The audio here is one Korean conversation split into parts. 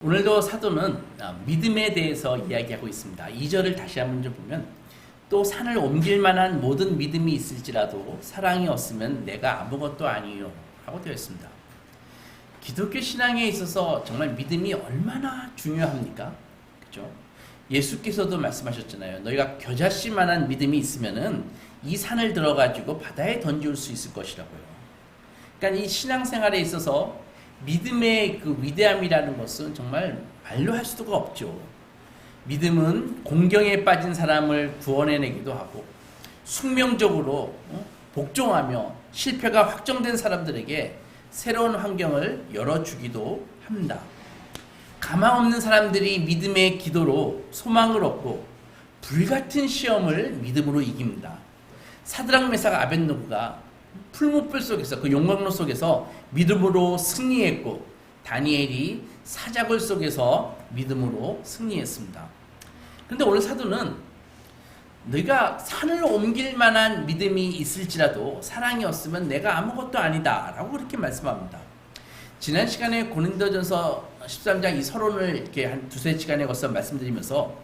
오늘도 사도는 믿음에 대해서 이야기하고 있습니다. 2절을 다시 한번 좀 보면 또 산을 옮길 만한 모든 믿음이 있을지라도 사랑이 없으면 내가 아무것도 아니요 라고 되어 있습니다. 기독교 신앙에 있어서 정말 믿음이 얼마나 중요합니까? 그렇죠? 예수께서도 말씀하셨잖아요. 너희가 겨자씨만한 믿음이 있으면은 이 산을 들어가지고 바다에 던질 수 있을 것이라고요. 그러니까 이 신앙생활에 있어서 믿음의 그 위대함이라는 것은 정말 말로 할 수가 없죠. 믿음은 공경에 빠진 사람을 구원해내기도 하고 숙명적으로 복종하며 실패가 확정된 사람들에게 새로운 환경을 열어주기도 합니다. 가망 없는 사람들이 믿음의 기도로 소망을 얻고 불같은 시험을 믿음으로 이깁니다. 사드락 메삭 아벳느고가 풀무불 속에서 그 용광로 속에서 믿음으로 승리했고 다니엘이 사자굴 속에서 믿음으로 승리했습니다. 그런데 오늘 사도는 너희가 산을 옮길 만한 믿음이 있을지라도 사랑이 없으면 내가 아무것도 아니다 라고 그렇게 말씀합니다. 지난 시간에 고린도전서 13장 이 서론을 이렇게 한 두세 시간에 걸쳐 말씀드리면서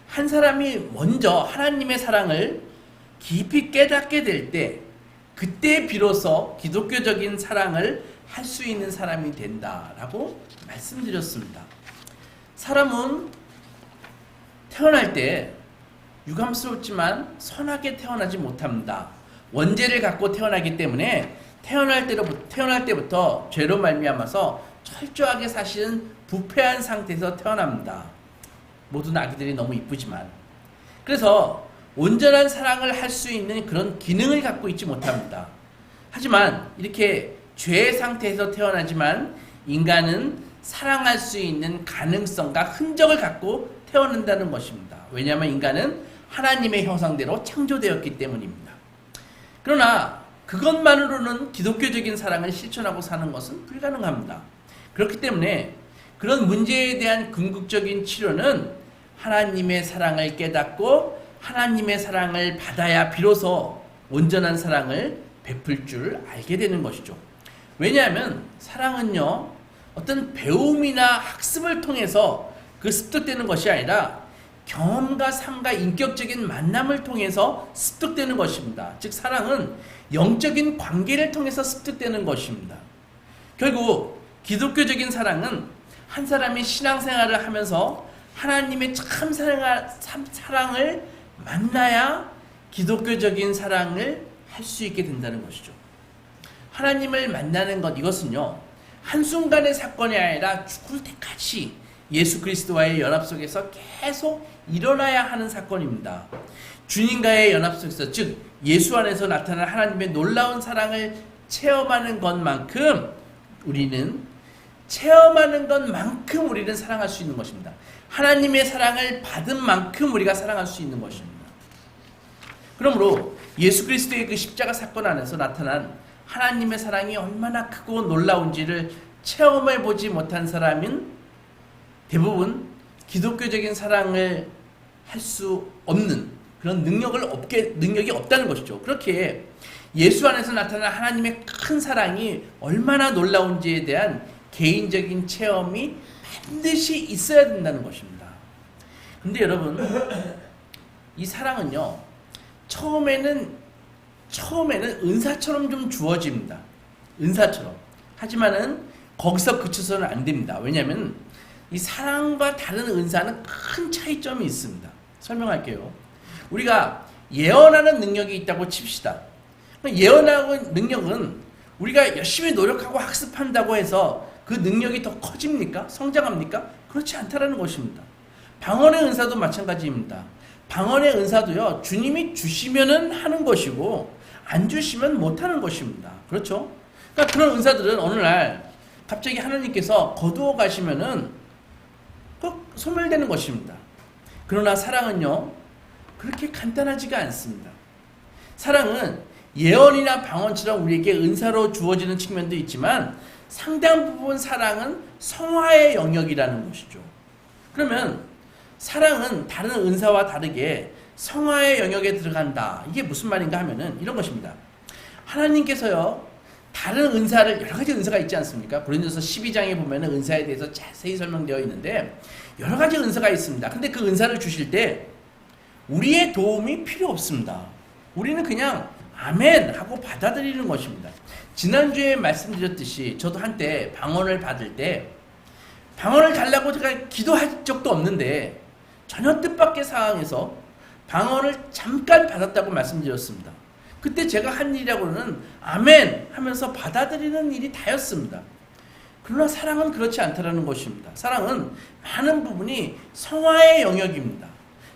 한 사람이 먼저 하나님의 사랑을 깊이 깨닫게 될 때 그때 비로소 기독교적인 사랑을 할 수 있는 사람이 된다라고 말씀드렸습니다. 사람은 태어날 때 유감스럽지만 선하게 태어나지 못합니다. 원죄를 갖고 태어나기 때문에 태어날 때부터 죄로 말미암아서 철저하게 사실은 부패한 상태에서 태어납니다. 모든 아기들이 너무 이쁘지만 그래서 온전한 사랑을 할 수 있는 그런 기능을 갖고 있지 못합니다. 하지만 이렇게 죄의 상태에서 태어나지만 인간은 사랑할 수 있는 가능성과 흔적을 갖고 태어난다는 것입니다. 왜냐하면 인간은 하나님의 형상대로 창조되었기 때문입니다. 그러나 그것만으로는 기독교적인 사랑을 실천하고 사는 것은 불가능합니다. 그렇기 때문에 그런 문제에 대한 궁극적인 치료는 하나님의 사랑을 깨닫고 하나님의 사랑을 받아야 비로소 온전한 사랑을 베풀 줄 알게 되는 것이죠. 왜냐하면 사랑은요, 어떤 배움이나 학습을 통해서 그 습득되는 것이 아니라 경험과 삶과 인격적인 만남을 통해서 습득되는 것입니다. 즉 사랑은 영적인 관계를 통해서 습득되는 것입니다. 결국 기독교적인 사랑은 한 사람이 신앙생활을 하면서 하나님의 참 사랑을 만나야 기독교적인 사랑을 할 수 있게 된다는 것이죠. 하나님을 만나는 것, 이것은요 한순간의 사건이 아니라 죽을 때까지 예수 그리스도와의 연합 속에서 계속 일어나야 하는 사건입니다. 주님과의 연합 속에서, 즉 예수 안에서 나타난 하나님의 놀라운 사랑을 체험하는 것만큼 우리는 사랑할 수 있는 것입니다. 하나님의 사랑을 받은 만큼 우리가 사랑할 수 있는 것입니다. 그러므로 예수 그리스도의 그 십자가 사건 안에서 나타난 하나님의 사랑이 얼마나 크고 놀라운지를 체험해 보지 못한 사람은 대부분 기독교적인 사랑을 할 수 없는 그런 능력이 없다는 것이죠. 그렇게 예수 안에서 나타난 하나님의 큰 사랑이 얼마나 놀라운지에 대한 개인적인 체험이 반드시 있어야 된다는 것입니다. 근데 여러분, 이 사랑은요, 처음에는 은사처럼 좀 주어집니다. 은사처럼. 하지만은 거기서 그쳐서는 안 됩니다. 왜냐하면 이 사랑과 다른 은사는 큰 차이점이 있습니다. 설명할게요. 우리가 예언하는 능력이 있다고 칩시다. 예언하는 능력은 우리가 열심히 노력하고 학습한다고 해서 그 능력이 더 커집니까? 성장합니까? 그렇지 않다라는 것입니다. 방언의 은사도 마찬가지입니다. 방언의 은사도요, 주님이 주시면은 하는 것이고 안 주시면 못하는 것입니다. 그렇죠? 그러니까 그런 은사들은 어느 날 갑자기 하나님께서 거두어 가시면은 꼭 소멸되는 것입니다. 그러나 사랑은요, 그렇게 간단하지가 않습니다. 사랑은 예언이나 방언처럼 우리에게 은사로 주어지는 측면도 있지만 상당 부분 사랑은 성화의 영역이라는 것이죠. 그러면 사랑은 다른 은사와 다르게 성화의 영역에 들어간다. 이게 무슨 말인가 하면은 이런 것입니다. 하나님께서요, 다른 은사를 여러 가지 은사가 있지 않습니까? 고린도서 12장에 보면은 은사에 대해서 자세히 설명되어 있는데 여러 가지 은사가 있습니다. 근데 그 은사를 주실 때 우리의 도움이 필요 없습니다. 우리는 그냥 아멘 하고 받아들이는 것입니다. 지난주에 말씀드렸듯이 저도 한때 방언을 받을 때 방언을 달라고 제가 기도할 적도 없는데 전혀 뜻밖의 상황에서 방언을 잠깐 받았다고 말씀드렸습니다. 그때 제가 한 일이라고는 아멘 하면서 받아들이는 일이 다였습니다. 그러나 사랑은 그렇지 않다는 것입니다. 사랑은 많은 부분이 성화의 영역입니다.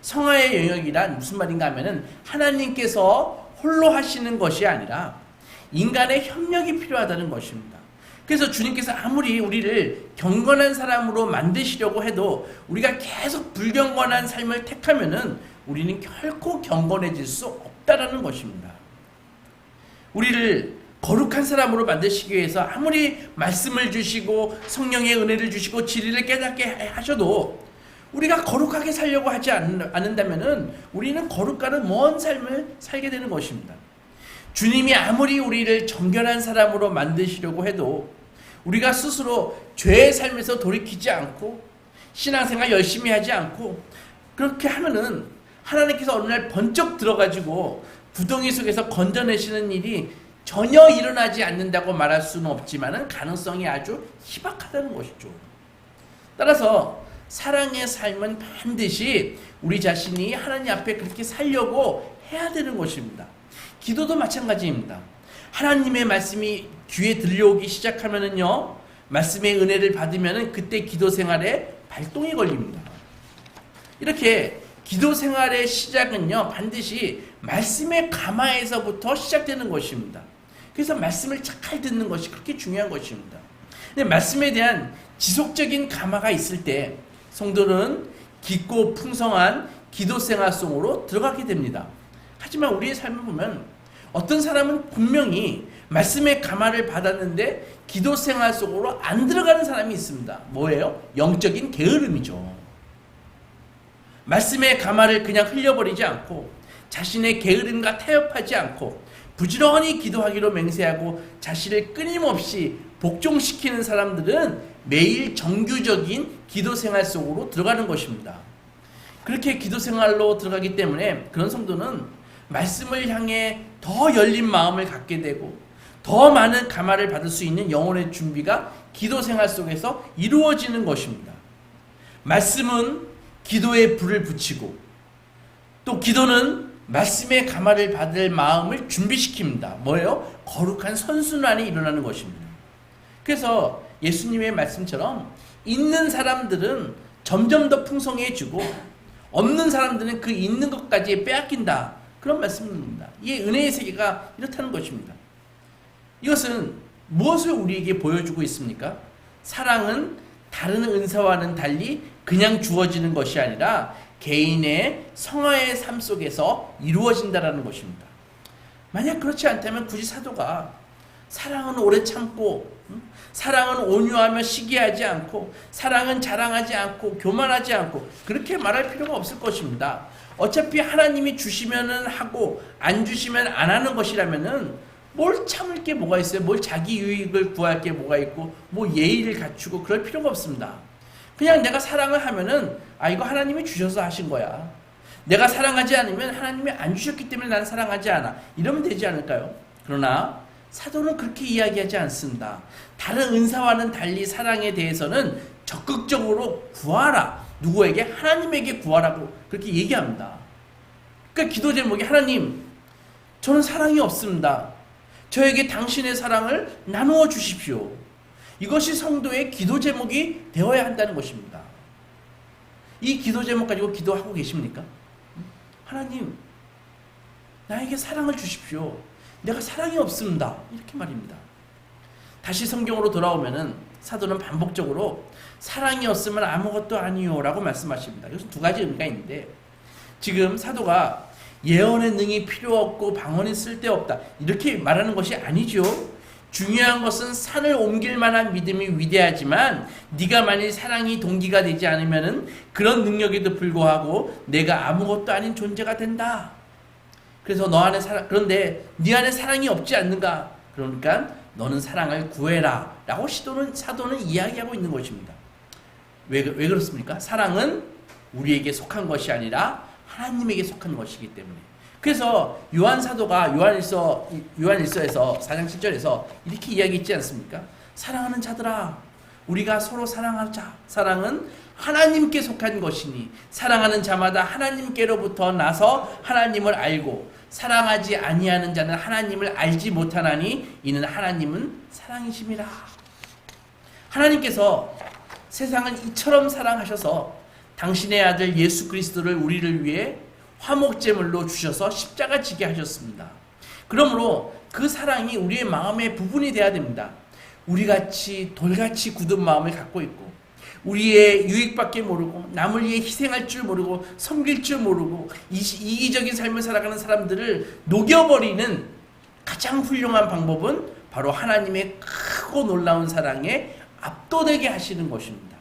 성화의 영역이란 무슨 말인가 하면은 하나님께서 홀로 하시는 것이 아니라 인간의 협력이 필요하다는 것입니다. 그래서 주님께서 아무리 우리를 경건한 사람으로 만드시려고 해도 우리가 계속 불경건한 삶을 택하면은 우리는 결코 경건해질 수 없다라는 것입니다. 우리를 거룩한 사람으로 만드시기 위해서 아무리 말씀을 주시고 성령의 은혜를 주시고 진리를 깨닫게 하셔도 우리가 거룩하게 살려고 하지 않는다면은 우리는 거룩과는 먼 삶을 살게 되는 것입니다. 주님이 아무리 우리를 정결한 사람으로 만드시려고 해도 우리가 스스로 죄의 삶에서 돌이키지 않고 신앙생활 열심히 하지 않고 그렇게 하면은 하나님께서 어느 날 번쩍 들어가지고 구덩이 속에서 건져내시는 일이 전혀 일어나지 않는다고 말할 수는 없지만 가능성이 아주 희박하다는 것이죠. 따라서 사랑의 삶은 반드시 우리 자신이 하나님 앞에 그렇게 살려고 해야 되는 것입니다. 기도도 마찬가지입니다. 하나님의 말씀이 귀에 들려오기 시작하면은요, 말씀의 은혜를 받으면은 그때 기도 생활에 발동이 걸립니다. 이렇게 기도 생활의 시작은요, 반드시 말씀의 감화에서부터 시작되는 것입니다. 그래서 말씀을 잘 듣는 것이 그렇게 중요한 것입니다. 근데 말씀에 대한 지속적인 감화가 있을 때 성도는 깊고 풍성한 기도 생활 속으로 들어가게 됩니다. 하지만 우리의 삶을 보면 어떤 사람은 분명히 말씀의 감화를 받았는데 기도 생활 속으로 안 들어가는 사람이 있습니다. 뭐예요? 영적인 게으름이죠. 말씀의 감화를 그냥 흘려버리지 않고 자신의 게으름과 타협하지 않고 부지런히 기도하기로 맹세하고 자신을 끊임없이 복종시키는 사람들은 매일 정규적인 기도 생활 속으로 들어가는 것입니다. 그렇게 기도 생활로 들어가기 때문에 그런 성도는 말씀을 향해 더 열린 마음을 갖게 되고 더 많은 감화를 받을 수 있는 영혼의 준비가 기도 생활 속에서 이루어지는 것입니다. 말씀은 기도에 불을 붙이고 또 기도는 말씀의 감화를 받을 마음을 준비시킵니다. 뭐예요? 거룩한 선순환이 일어나는 것입니다. 그래서 예수님의 말씀처럼 있는 사람들은 점점 더 풍성해지고 없는 사람들은 그 있는 것까지 빼앗긴다. 그런 말씀입니다. 이 은혜의 세계가 이렇다는 것입니다. 이것은 무엇을 우리에게 보여주고 있습니까? 사랑은 다른 은사와는 달리 그냥 주어지는 것이 아니라 개인의 성화의 삶 속에서 이루어진다는 것입니다. 만약 그렇지 않다면 굳이 사도가 사랑은 오래 참고 사랑은 온유하며 시기하지 않고 사랑은 자랑하지 않고 교만하지 않고 그렇게 말할 필요가 없을 것입니다. 어차피 하나님이 주시면은 하고 안 주시면 안 하는 것이라면은 뭘 참을 게 뭐가 있어요? 뭘 자기 유익을 구할 게 뭐가 있고 뭐 예의를 갖추고 그럴 필요가 없습니다. 그냥 내가 사랑을 하면은 이거 하나님이 주셔서 하신 거야. 내가 사랑하지 않으면 하나님이 안 주셨기 때문에 나는 사랑하지 않아. 이러면 되지 않을까요? 그러나 사도는 그렇게 이야기하지 않습니다. 다른 은사와는 달리 사랑에 대해서는 적극적으로 구하라. 누구에게? 하나님에게 구하라고 그렇게 얘기합니다. 그러니까 기도 제목이 하나님, 저는 사랑이 없습니다. 저에게 당신의 사랑을 나누어 주십시오. 이것이 성도의 기도 제목이 되어야 한다는 것입니다. 이 기도 제목 가지고 기도하고 계십니까? 하나님, 나에게 사랑을 주십시오. 내가 사랑이 없습니다. 이렇게 말입니다. 다시 성경으로 돌아오면은 사도는 반복적으로 사랑이 없으면 아무것도 아니요 라고 말씀하십니다. 이것은 두 가지 의미가 있는데 지금 사도가 예언의 능이 필요 없고 방언이 쓸데없다 이렇게 말하는 것이 아니죠. 중요한 것은 산을 옮길 만한 믿음이 위대하지만 네가 만일 사랑이 동기가 되지 않으면은 그런 능력에도 불구하고 내가 아무것도 아닌 존재가 된다. 그래서 너 안에 그런데 네 안에 사랑이 없지 않는가? 그러니까 너는 사랑을 구해라 라고 사도는 이야기하고 있는 것입니다. 왜 그렇습니까? 사랑은 우리에게 속한 것이 아니라 하나님에게 속한 것이기 때문에. 그래서 요한 사도가 요한일서에서 4장 7절에서 이렇게 이야기했지 않습니까? 사랑하는 자들아, 우리가 서로 사랑하자. 사랑은 하나님께 속한 것이니 사랑하는 자마다 하나님께로부터 나서 하나님을 알고 사랑하지 아니하는 자는 하나님을 알지 못하나니 이는 하나님은 사랑이심이라. 하나님께서 세상을 이처럼 사랑하셔서 당신의 아들 예수 그리스도를 우리를 위해 화목제물로 주셔서 십자가 지게 하셨습니다. 그러므로 그 사랑이 우리의 마음의 부분이 되어야 됩니다. 우리같이 돌같이 굳은 마음을 갖고 있고 우리의 유익밖에 모르고 남을 위해 희생할 줄 모르고 섬길 줄 모르고 이기적인 삶을 살아가는 사람들을 녹여버리는 가장 훌륭한 방법은 바로 하나님의 크고 놀라운 사랑에 압도되게 하시는 것입니다.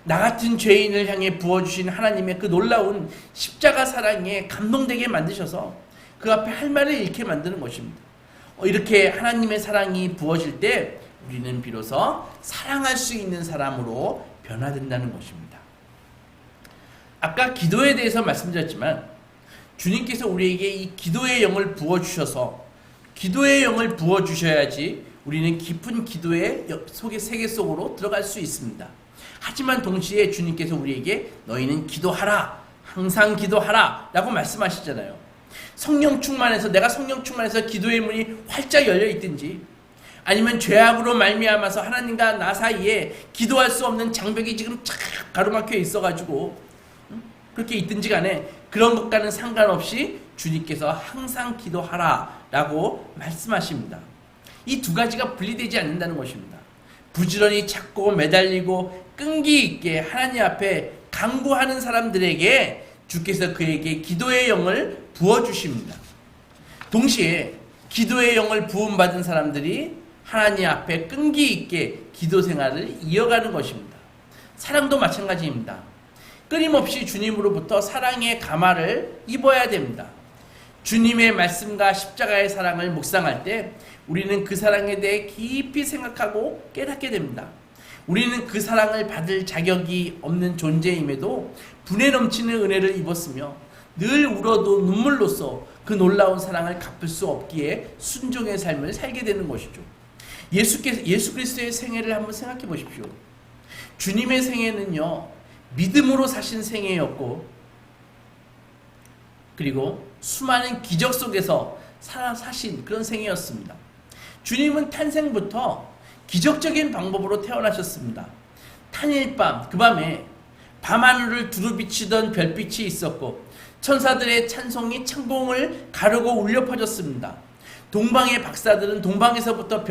나 같은 죄인을 향해 부어주신 하나님의 그 놀라운 십자가 사랑에 감동되게 만드셔서 그 앞에 할 말을 잃게 만드는 것입니다. 이렇게 하나님의 사랑이 부어질 때 우리는 비로소 사랑할 수 있는 사람으로 변화된다는 것입니다. 아까 기도에 대해서 말씀드렸지만 주님께서 우리에게 이 기도의 영을 부어주셔서 기도의 영을 부어주셔야지 우리는 깊은 기도의 세계 속으로 들어갈 수 있습니다. 하지만 동시에 주님께서 우리에게 너희는 기도하라, 항상 기도하라 라고 말씀하시잖아요. 성령 충만해서 내가 성령 충만해서 기도의 문이 활짝 열려 있든지 아니면 죄악으로 말미암아서 하나님과 나 사이에 기도할 수 없는 장벽이 지금 착 가로막혀 있어가지고 그렇게 있든지 간에 그런 것과는 상관없이 주님께서 항상 기도하라 라고 말씀하십니다. 이 두 가지가 분리되지 않는다는 것입니다. 부지런히 찾고 매달리고 끈기 있게 하나님 앞에 간구하는 사람들에게 주께서 그에게 기도의 영을 부어주십니다. 동시에 기도의 영을 부음받은 사람들이 하나님 앞에 끈기 있게 기도 생활을 이어가는 것입니다. 사랑도 마찬가지입니다. 끊임없이 주님으로부터 사랑의 감화를 입어야 됩니다. 주님의 말씀과 십자가의 사랑을 묵상할 때 우리는 그 사랑에 대해 깊이 생각하고 깨닫게 됩니다. 우리는 그 사랑을 받을 자격이 없는 존재임에도 분에 넘치는 은혜를 입었으며 늘 울어도 눈물로써 그 놀라운 사랑을 갚을 수 없기에 순종의 삶을 살게 되는 것이죠. 예수 그리스도의 생애를 한번 생각해 보십시오. 주님의 생애는요, 믿음으로 사신 생애였고, 그리고 수많은 기적 속에서 사신 그런 생애였습니다. 주님은 탄생부터 기적적인 방법으로 태어나셨습니다. 탄일밤, 그 밤에 밤하늘을 두루 비치던 별빛이 있었고 천사들의 찬송이 창공을 가르고 울려 퍼졌습니다. 동방의 박사들은 동방에서부터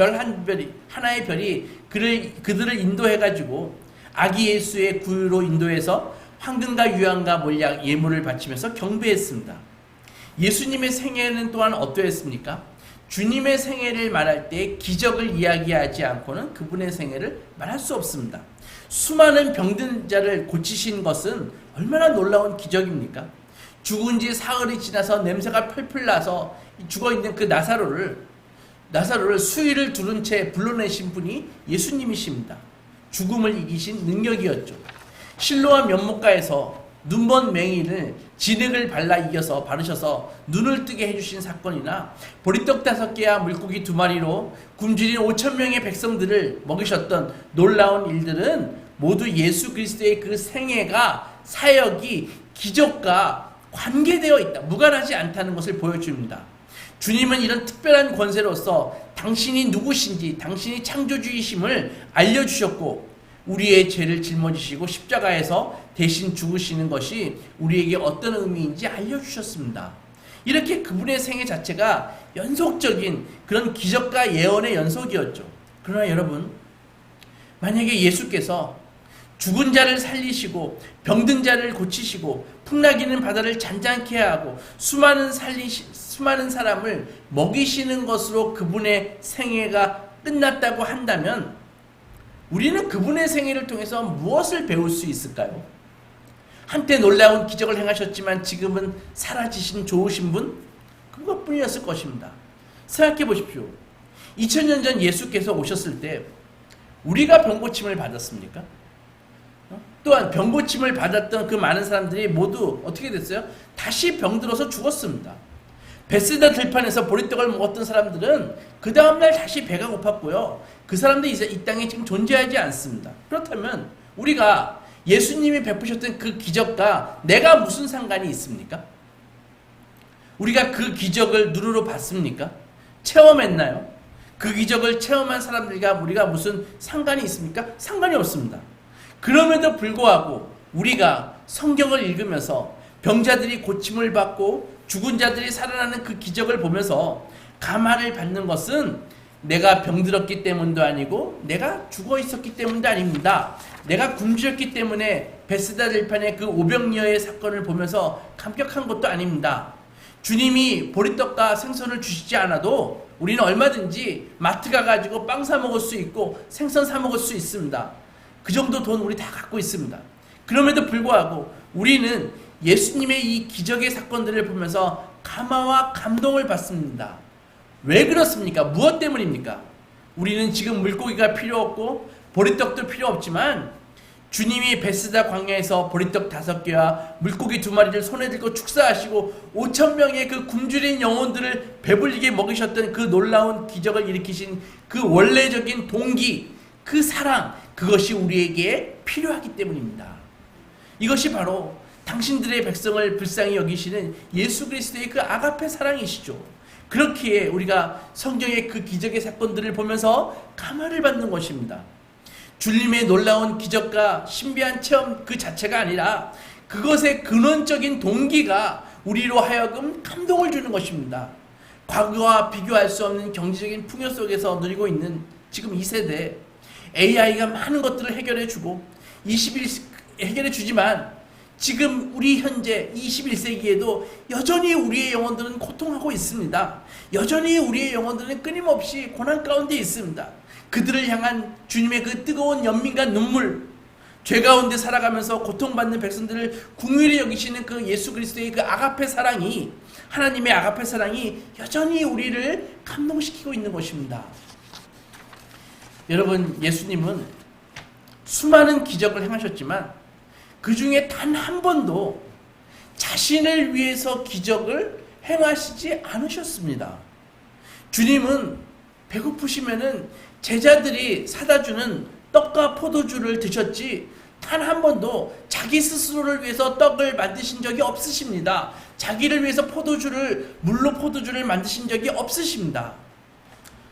하나의 별이 그들을 인도해가지고 아기 예수의 구유로 인도해서 황금과 유황과 몰약 예물을 바치면서 경배했습니다. 예수님의 생애는 또한 어떠했습니까? 주님의 생애를 말할 때 기적을 이야기하지 않고는 그분의 생애를 말할 수 없습니다. 수많은 병든 자를 고치신 것은 얼마나 놀라운 기적입니까? 죽은 지 사흘이 지나서 냄새가 펄펄 나서 죽어있는 그 나사로를 수위를 두른 채 불러내신 분이 예수님이십니다. 죽음을 이기신 능력이었죠. 실로암 연못가에서 눈먼 맹인을 진흙을 발라 이겨서 바르셔서 눈을 뜨게 해주신 사건이나 보리떡 5개와 물고기 2마리로 굶주린 5,000명의 백성들을 먹이셨던 놀라운 일들은 모두 예수 그리스도의 그 생애가 사역이 기적과 관계되어 있다, 무관하지 않다는 것을 보여줍니다. 주님은 이런 특별한 권세로서 당신이 누구신지, 당신이 창조주이심을 알려주셨고 우리의 죄를 짊어지시고 십자가에서 대신 죽으시는 것이 우리에게 어떤 의미인지 알려주셨습니다. 이렇게 그분의 생애 자체가 연속적인 그런 기적과 예언의 연속이었죠. 그러나 여러분, 만약에 예수께서 죽은 자를 살리시고 병든 자를 고치시고 풍락이는 바다를 잔잔케 하고 수많은 사람을 먹이시는 것으로 그분의 생애가 끝났다고 한다면 우리는 그분의 생애를 통해서 무엇을 배울 수 있을까요? 한때 놀라운 기적을 행하셨지만 지금은 사라지신 좋으신 분? 그것뿐이었을 것입니다. 생각해 보십시오. 2000년 전 예수께서 오셨을 때 우리가 병고침을 받았습니까? 또한 병고침을 받았던 그 많은 사람들이 모두 어떻게 됐어요? 다시 병들어서 죽었습니다. 베세다 들판에서 보리떡을 먹었던 사람들은 그 다음날 다시 배가 고팠고요. 그 사람들이 이제 이 땅에 지금 존재하지 않습니다. 그렇다면 우리가 예수님이 베푸셨던 그 기적과 내가 무슨 상관이 있습니까? 우리가 그 기적을 눈으로 봤습니까? 체험했나요? 그 기적을 체험한 사람들과 우리가 무슨 상관이 있습니까? 상관이 없습니다. 그럼에도 불구하고 우리가 성경을 읽으면서 병자들이 고침을 받고 죽은 자들이 살아나는 그 기적을 보면서 감화를 받는 것은 내가 병들었기 때문도 아니고 내가 죽어 있었기 때문도 아닙니다. 내가 굶주렸기 때문에 베스다 들판의 그 오병이어의 사건을 보면서 감격한 것도 아닙니다. 주님이 보리떡과 생선을 주시지 않아도 우리는 얼마든지 마트 가가지고 빵 사 먹을 수 있고 생선 사 먹을 수 있습니다. 그 정도 돈 우리 다 갖고 있습니다. 그럼에도 불구하고 우리는 예수님의 이 기적의 사건들을 보면서 감화와 감동을 받습니다. 왜 그렇습니까? 무엇 때문입니까? 우리는 지금 물고기가 필요 없고 보리떡도 필요 없지만 주님이 베스다 광야에서 보리떡 5개와 물고기 2마리를 손에 들고 축사하시고 5,000명의 그 굶주린 영혼들을 배불리게 먹이셨던 그 놀라운 기적을 일으키신 그 원래적인 동기, 그 사랑, 그것이 우리에게 필요하기 때문입니다. 이것이 바로 당신들의 백성을 불쌍히 여기시는 예수 그리스도의 그 아가페 사랑이시죠. 그렇기에 우리가 성경의 그 기적의 사건들을 보면서 감화를 받는 것입니다. 주님의 놀라운 기적과 신비한 체험 그 자체가 아니라 그것의 근원적인 동기가 우리로 하여금 감동을 주는 것입니다. 과거와 비교할 수 없는 경제적인 풍요 속에서 누리고 있는 지금 이 세대, AI가 많은 것들을 해결해주고 해결해주지만 지금 우리 현재 21세기에도 여전히 우리의 영혼들은 고통하고 있습니다. 여전히 우리의 영혼들은 끊임없이 고난 가운데 있습니다. 그들을 향한 주님의 그 뜨거운 연민과 눈물, 죄 가운데 살아가면서 고통받는 백성들을 긍휼히 여기시는 그 예수 그리스도의 그 아가페 사랑이, 하나님의 아가페 사랑이 여전히 우리를 감동시키고 있는 것입니다. 여러분, 예수님은 수많은 기적을 행하셨지만 그 중에 단 한 번도 자신을 위해서 기적을 행하시지 않으셨습니다. 주님은 배고프시면은 제자들이 사다 주는 떡과 포도주를 드셨지 단 한 번도 자기 스스로를 위해서 떡을 만드신 적이 없으십니다. 자기를 위해서 물로 포도주를 만드신 적이 없으십니다.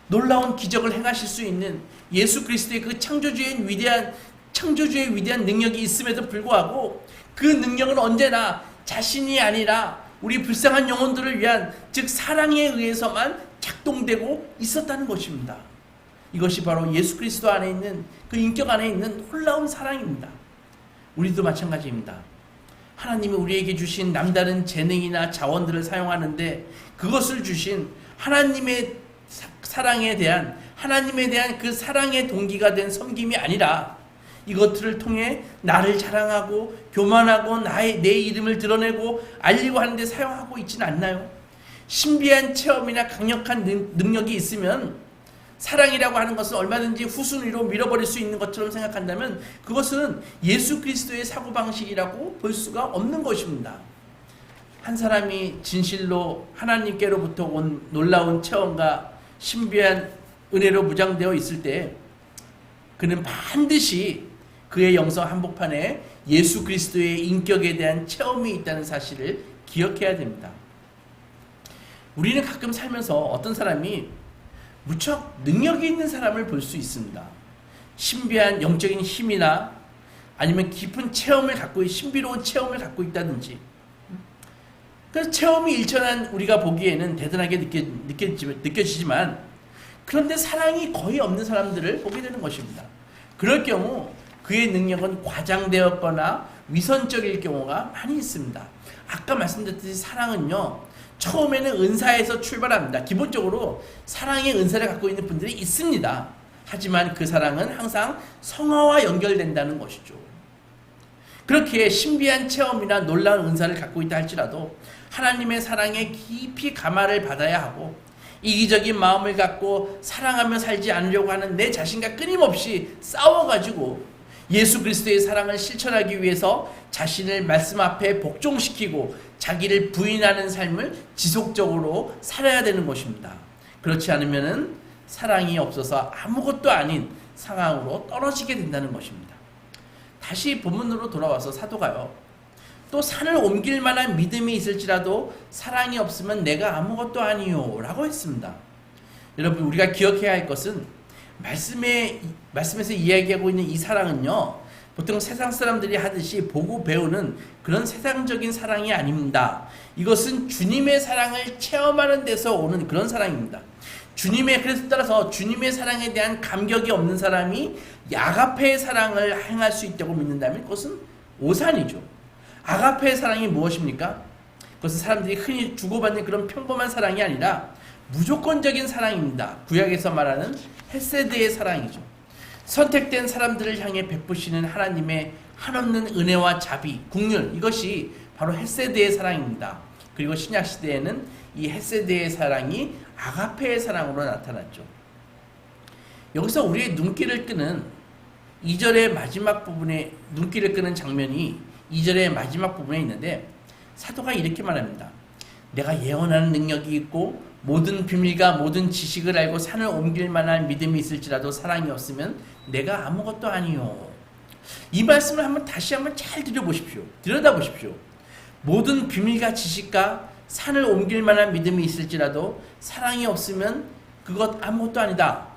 놀라운 기적을 행하실 수 있는 예수 그리스도의 그 창조주의 위대한 능력이 있음에도 불구하고 그 능력은 언제나 자신이 아니라 우리 불쌍한 영혼들을 위한, 즉 사랑에 의해서만 작동되고 있었다는 것입니다. 이것이 바로 예수 그리스도 안에 있는 그 인격 안에 있는 놀라운 사랑입니다. 우리도 마찬가지입니다. 하나님이 우리에게 주신 남다른 재능이나 자원들을 사용하는데 그것을 주신 하나님의 사랑에 대한, 하나님에 대한 그 사랑의 동기가 된 섬김이 아니라 이것들을 통해 나를 자랑하고 교만하고 내 이름을 드러내고 알리고 하는데 사용하고 있지는 않나요? 신비한 체험이나 강력한 능력이 있으면 사랑이라고 하는 것은 얼마든지 후순위로 밀어버릴 수 있는 것처럼 생각한다면 그것은 예수 그리스도의 사고방식이라고 볼 수가 없는 것입니다. 한 사람이 진실로 하나님께로부터 온 놀라운 체험과 신비한 은혜로 무장되어 있을 때 그는 반드시 그의 영성 한복판에 예수 그리스도의 인격에 대한 체험이 있다는 사실을 기억해야 됩니다. 우리는 가끔 살면서 어떤 사람이 무척 능력이 있는 사람을 볼 수 있습니다. 신비한 영적인 힘이나 아니면 깊은 체험을 갖고, 신비로운 체험을 갖고 있다든지. 그래서 체험이 일천한 우리가 보기에는 대단하게 느껴지지만 그런데 사랑이 거의 없는 사람들을 보게 되는 것입니다. 그럴 경우 그의 능력은 과장되었거나 위선적일 경우가 많이 있습니다. 아까 말씀드렸듯이 사랑은요, 처음에는 은사에서 출발합니다. 기본적으로 사랑의 은사를 갖고 있는 분들이 있습니다. 하지만 그 사랑은 항상 성화와 연결된다는 것이죠. 그렇게 신비한 체험이나 놀라운 은사를 갖고 있다 할지라도 하나님의 사랑에 깊이 감화를 받아야 하고 이기적인 마음을 갖고 사랑하며 살지 않으려고 하는 내 자신과 끊임없이 싸워가지고 예수 그리스도의 사랑을 실천하기 위해서 자신을 말씀 앞에 복종시키고 자기를 부인하는 삶을 지속적으로 살아야 되는 것입니다. 그렇지 않으면 사랑이 없어서 아무것도 아닌 상황으로 떨어지게 된다는 것입니다. 다시 본문으로 돌아와서 사도가요, 또 산을 옮길 만한 믿음이 있을지라도 사랑이 없으면 내가 아무것도 아니요 라고 했습니다. 여러분, 우리가 기억해야 할 것은 말씀에서 이야기하고 있는 이 사랑은요, 보통 세상 사람들이 하듯이 보고 배우는 그런 세상적인 사랑이 아닙니다. 이것은 주님의 사랑을 체험하는 데서 오는 그런 사랑입니다. 그래서 따라서 주님의 사랑에 대한 감격이 없는 사람이 아가페의 사랑을 행할 수 있다고 믿는다면 그것은 오산이죠. 아가페의 사랑이 무엇입니까? 그것은 사람들이 흔히 주고받는 그런 평범한 사랑이 아니라 무조건적인 사랑입니다. 구약에서 말하는 헤세드의 사랑이죠. 선택된 사람들을 향해 베푸시는 하나님의 한없는 은혜와 자비, 긍휼, 이것이 바로 헤세드의 사랑입니다. 그리고 신약시대에는 이 헤세드의 사랑이 아가페의 사랑으로 나타났죠. 여기서 우리의 눈길을 끄는 2절의 마지막 부분에 눈길을 끄는 장면이 2절의 마지막 부분에 있는데, 사도가 이렇게 말합니다. 내가 예언하는 능력이 있고 모든 비밀과 모든 지식을 알고 산을 옮길 만한 믿음이 있을지라도 사랑이 없으면 내가 아무것도 아니요. 이 말씀을 다시 한번 잘 들여다보십시오. 모든 비밀과 지식과 산을 옮길 만한 믿음이 있을지라도 사랑이 없으면 그것 아무것도 아니다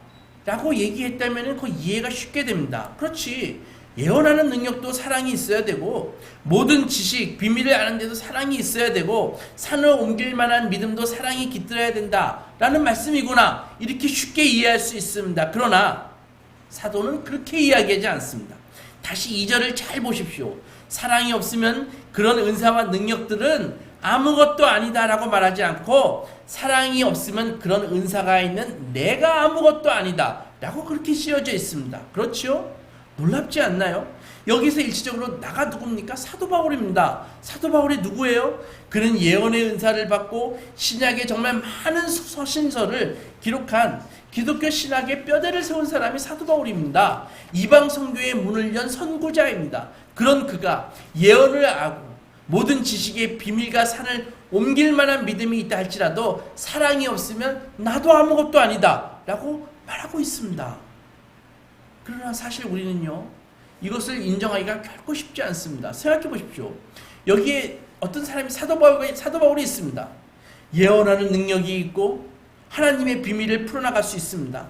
라고 얘기했다면 그 이해가 쉽게 됩니다. 그렇지, 예언하는 능력도 사랑이 있어야 되고 모든 지식, 비밀을 아는 데도 사랑이 있어야 되고 산을 옮길 만한 믿음도 사랑이 깃들어야 된다 라는 말씀이구나, 이렇게 쉽게 이해할 수 있습니다. 그러나 사도는 그렇게 이야기하지 않습니다. 다시 2절을 잘 보십시오. 사랑이 없으면 그런 은사와 능력들은 아무것도 아니다 라고 말하지 않고 사랑이 없으면 그런 은사가 있는 내가 아무것도 아니다 라고 그렇게 씌워져 있습니다. 그렇죠? 놀랍지 않나요? 여기서 일시적으로 나가 누굽니까? 사도 바울입니다. 사도 바울이 누구예요? 그는 예언의 은사를 받고 신약에 정말 많은 서신서를 기록한 기독교 신학의 뼈대를 세운 사람이 사도 바울입니다. 이방 선교의 문을 연 선구자입니다. 그런 그가 예언을 하고 모든 지식의 비밀과 산을 옮길 만한 믿음이 있다 할지라도 사랑이 없으면 나도 아무것도 아니다 라고 말하고 있습니다. 그러나 사실 우리는요, 이것을 인정하기가 결코 쉽지 않습니다. 생각해 보십시오. 여기에 어떤 사람이 사도 바울이 있습니다. 예언하는 능력이 있고 하나님의 비밀을 풀어나갈 수 있습니다.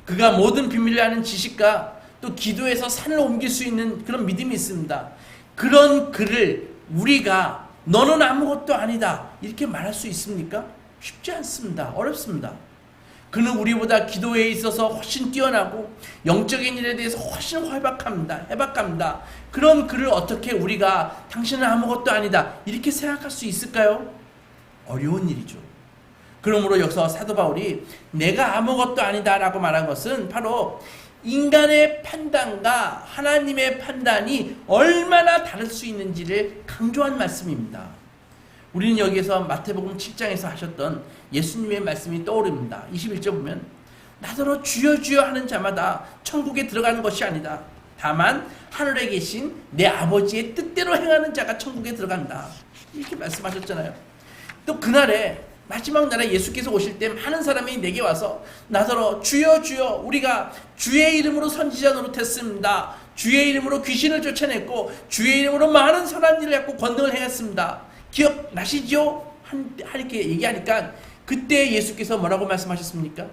그가 모든 비밀을 아는 지식과 또 기도에서 산을 옮길 수 있는 그런 믿음이 있습니다. 그런 그를 우리가 너는 아무것도 아니다 이렇게 말할 수 있습니까? 쉽지 않습니다. 어렵습니다. 그는 우리보다 기도에 있어서 훨씬 뛰어나고 영적인 일에 대해서 훨씬 해박합니다. 그런 그를 어떻게 우리가 당신은 아무것도 아니다 이렇게 생각할 수 있을까요? 어려운 일이죠. 그러므로 여기서 사도 바울이 내가 아무것도 아니다 라고 말한 것은 바로 인간의 판단과 하나님의 판단이 얼마나 다를 수 있는지를 강조한 말씀입니다. 우리는 여기에서 마태복음 7장에서 하셨던 예수님의 말씀이 떠오릅니다. 21절 보면 나더러 주여 주여 하는 자마다 천국에 들어가는 것이 아니다. 다만 하늘에 계신 내 아버지의 뜻대로 행하는 자가 천국에 들어간다. 이렇게 말씀하셨잖아요. 또 그날에 마지막 날에 예수께서 오실 때 많은 사람이 내게 와서 나더러 주여 주여 우리가 주의 이름으로 선지자 노릇했습니다. 주의 이름으로 귀신을 쫓아냈고 주의 이름으로 많은 선한 일을 했고 권능을 행했습니다. 기억나시죠? 이렇게 얘기하니까 그때 예수께서 뭐라고 말씀하셨습니까?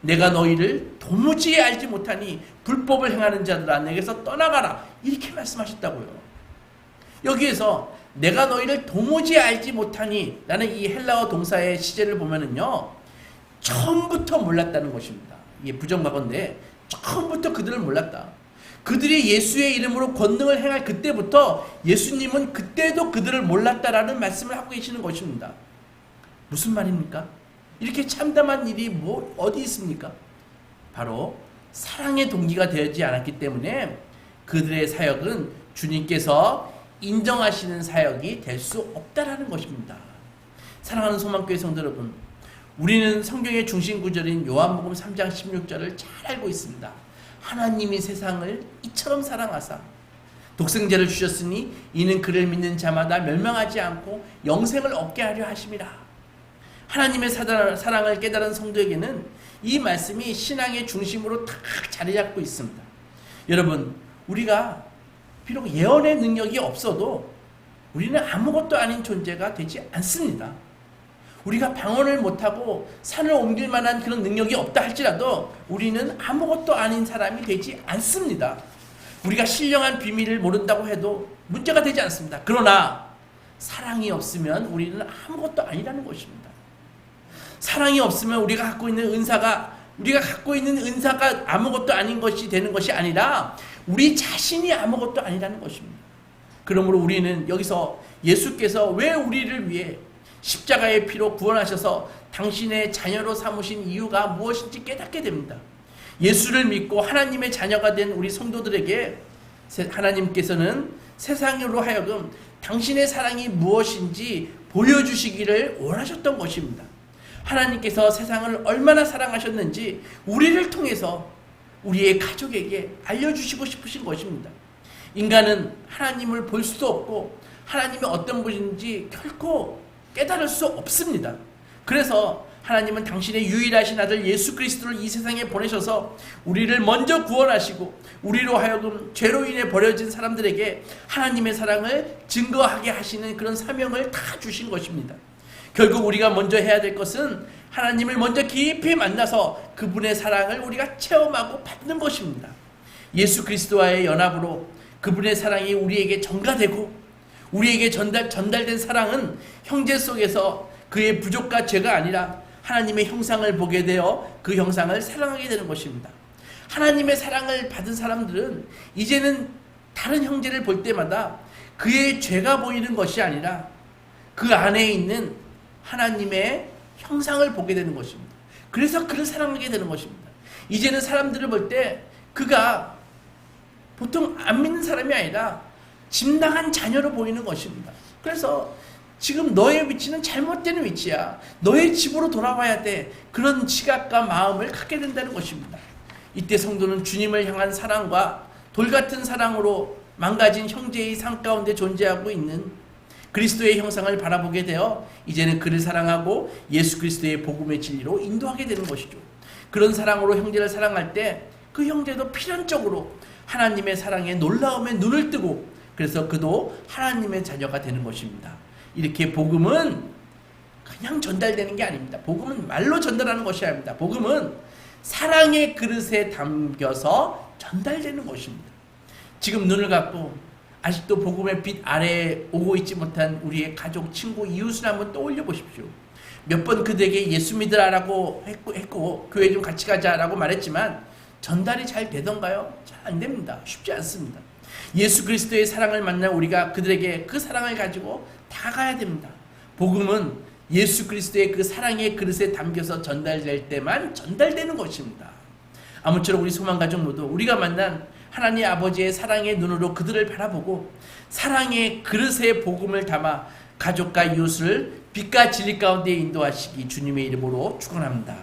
내가 너희를 도무지 알지 못하니 불법을 행하는 자들아 내게서 떠나가라 이렇게 말씀하셨다고요. 여기에서 내가 너희를 도무지 알지 못하니 라는 이 헬라어 동사의 시제를 보면은요, 처음부터 몰랐다는 것입니다. 이게 부정과거인데 처음부터 그들을 몰랐다. 그들이 예수의 이름으로 권능을 행할 그때부터 예수님은 그때도 그들을 몰랐다라는 말씀을 하고 계시는 것입니다. 무슨 말입니까? 이렇게 참담한 일이 어디 있습니까? 바로 사랑의 동기가 되지 않았기 때문에 그들의 사역은 주님께서 인정하시는 사역이 될 수 없다라는 것입니다. 사랑하는 소망교회 성도 여러분, 우리는 성경의 중심 구절인 요한복음 3장 16절을 잘 알고 있습니다. 하나님이 세상을 이처럼 사랑하사 독생자를 주셨으니 이는 그를 믿는 자마다 멸망하지 않고 영생을 얻게 하려 하심이라. 하나님의 사랑을 깨달은 성도에게는 이 말씀이 신앙의 중심으로 딱 자리 잡고 있습니다. 여러분, 우리가 비록 예언의 능력이 없어도 우리는 아무것도 아닌 존재가 되지 않습니다. 우리가 방언을 못하고 산을 옮길 만한 그런 능력이 없다 할지라도 우리는 아무것도 아닌 사람이 되지 않습니다. 우리가 신령한 비밀을 모른다고 해도 문제가 되지 않습니다. 그러나 사랑이 없으면 우리는 아무것도 아니라는 것입니다. 사랑이 없으면 우리가 갖고 있는 은사가 아무것도 아닌 것이 되는 것이 아니라 우리 자신이 아무것도 아니라는 것입니다. 그러므로 우리는 여기서 예수께서 왜 우리를 위해 십자가의 피로 구원하셔서 당신의 자녀로 삼으신 이유가 무엇인지 깨닫게 됩니다. 예수를 믿고 하나님의 자녀가 된 우리 성도들에게 하나님께서는 세상으로 하여금 당신의 사랑이 무엇인지 보여주시기를 원하셨던 것입니다. 하나님께서 세상을 얼마나 사랑하셨는지 우리를 통해서 우리의 가족에게 알려주시고 싶으신 것입니다. 인간은 하나님을 볼 수도 없고 하나님이 어떤 분인지 결코 깨달을 수 없습니다. 그래서 하나님은 당신의 유일하신 아들 예수 그리스도를 이 세상에 보내셔서 우리를 먼저 구원하시고 우리로 하여금 죄로 인해 버려진 사람들에게 하나님의 사랑을 증거하게 하시는 그런 사명을 다 주신 것입니다. 결국 우리가 먼저 해야 될 것은 하나님을 먼저 깊이 만나서 그분의 사랑을 우리가 체험하고 받는 것입니다. 예수 그리스도와의 연합으로 그분의 사랑이 우리에게 전가되고 우리에게 전달된 사랑은 형제 속에서 그의 부족과 죄가 아니라 하나님의 형상을 보게 되어 그 형상을 사랑하게 되는 것입니다. 하나님의 사랑을 받은 사람들은 이제는 다른 형제를 볼 때마다 그의 죄가 보이는 것이 아니라 그 안에 있는 하나님의 형상을 보게 되는 것입니다. 그래서 그를 사랑하게 되는 것입니다. 이제는 사람들을 볼 때 그가 보통 안 믿는 사람이 아니라 집 나간 자녀로 보이는 것입니다. 그래서 지금 너의 위치는 잘못된 위치야. 너의 집으로 돌아와야 돼. 그런 시각과 마음을 갖게 된다는 것입니다. 이때 성도는 주님을 향한 사랑과 돌같은 사랑으로 망가진 형제의 삶 가운데 존재하고 있는 그리스도의 형상을 바라보게 되어 이제는 그를 사랑하고 예수 그리스도의 복음의 진리로 인도하게 되는 것이죠. 그런 사랑으로 형제를 사랑할 때 그 형제도 필연적으로 하나님의 사랑에 놀라움에 눈을 뜨고 그래서 그도 하나님의 자녀가 되는 것입니다. 이렇게 복음은 그냥 전달되는 게 아닙니다. 복음은 말로 전달하는 것이 아닙니다. 복음은 사랑의 그릇에 담겨서 전달되는 것입니다. 지금 눈을 감고 아직도 복음의 빛 아래에 오고 있지 못한 우리의 가족, 친구, 이웃을 한번 떠올려 보십시오. 몇 번 그들에게 예수 믿으라고 했고 교회 좀 같이 가자라고 말했지만 전달이 잘 되던가요? 잘 안 됩니다. 쉽지 않습니다. 예수 그리스도의 사랑을 만나 우리가 그들에게 그 사랑을 가지고 다가야 됩니다. 복음은 예수 그리스도의 그 사랑의 그릇에 담겨서 전달될 때만 전달되는 것입니다. 아무쪼록 우리 소망가족 모두 우리가 만난 하나님 아버지의 사랑의 눈으로 그들을 바라보고 사랑의 그릇에 복음을 담아 가족과 이웃을 빛과 진리 가운데 인도하시기 주님의 이름으로 축원합니다.